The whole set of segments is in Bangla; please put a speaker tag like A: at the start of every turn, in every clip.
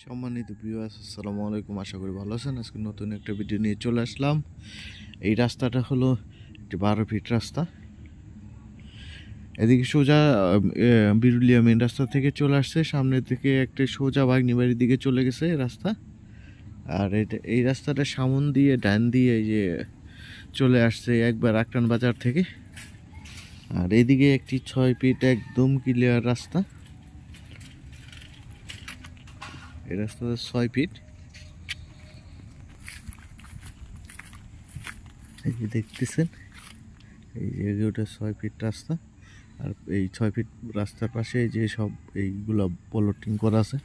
A: সম্মানিত ভিউয়ার্স, আসসালামু আলাইকুম। আশা করি ভালো আছেন। আজকে নতুন একটা ভিডিও নিয়ে চলে আসলাম। এই রাস্তাটা হলো একটি 12 ফিট রাস্তা। এদিকে সোজা বিরুলিয়া মেন রাস্তা থেকে চলে আসছে, সামনের দিকে একটা সোজা বাগনিবাড়ির দিকে চলে গেছে রাস্তা। আর এই রাস্তাটা সামন দিয়ে ডান দিয়ে এই যে চলে আসছে একবার আকরান বাজার থেকে। আর এদিকে একটি 6 ফিট একদম ক্লিয়ার রাস্তা। এই রাস্তাটা 6 ফিট। এই যে দেখতেছেন, এই যে ওটা 6 ফিট রাস্তা। আর এই 6 ফিট রাস্তার পাশে যে সব এইগুলো প্লটিং করা আছে,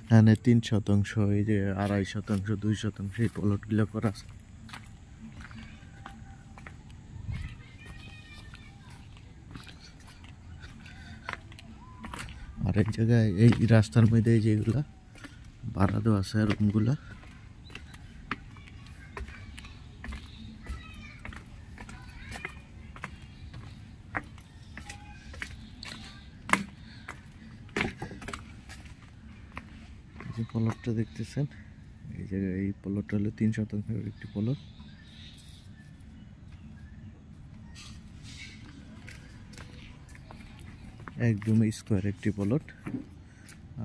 A: এখানে 3%, এই যে 2.5%, 2% এই প্লটগুলো করা আছে। আর এই জায়গায় এই রাস্তার মধ্যে যেগুলা ভাড়া দেওয়া আছে রুমগুলা, যে প্লটটা দেখতেছেন, এই জায়গায় এই প্লটটা হলো 3% একটি প্লট। একদম স্কোয়ার একটি প্লট।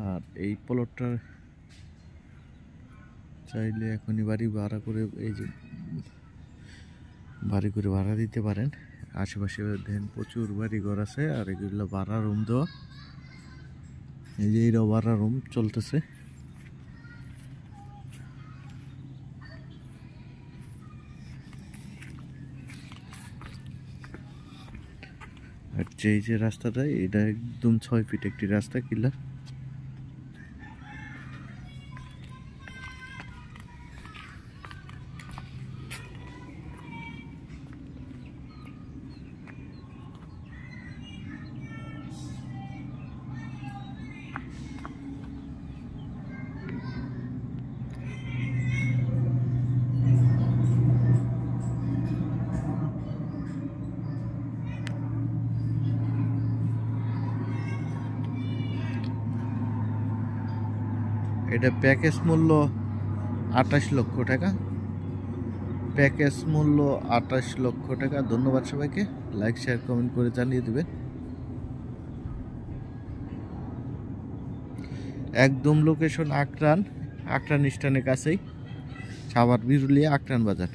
A: আর এই প্লটটার চাইলে এখনই বাড়ি ভাড়া করে, এই যে বাড়ি করে ভাড়া দিতে পারেন। আশেপাশে দেখেন প্রচুর বাড়ি ঘর আছে। আর এগুলো ভাড়া রুম দেওয়া, এই যে এইটাও ভাড়া রুম চলতেছে। আর এই যে রাস্তাটা, এটা একদম 6 ফিট একটি রাস্তা ক্লিয়ার। এটা প্যাকেজ মূল্য 28 লক্ষ টাকা। প্যাকেজ মূল্য 28 লক্ষ টাকা। ধন্যবাদ সবাইকে। লাইক, শেয়ার, কমেন্ট করে জানিয়ে দেবেন। একদম লোকেশন আকরান স্ট্যান্ডের কাছেই, সাভার বিরুলিয়া আকরান বাজার।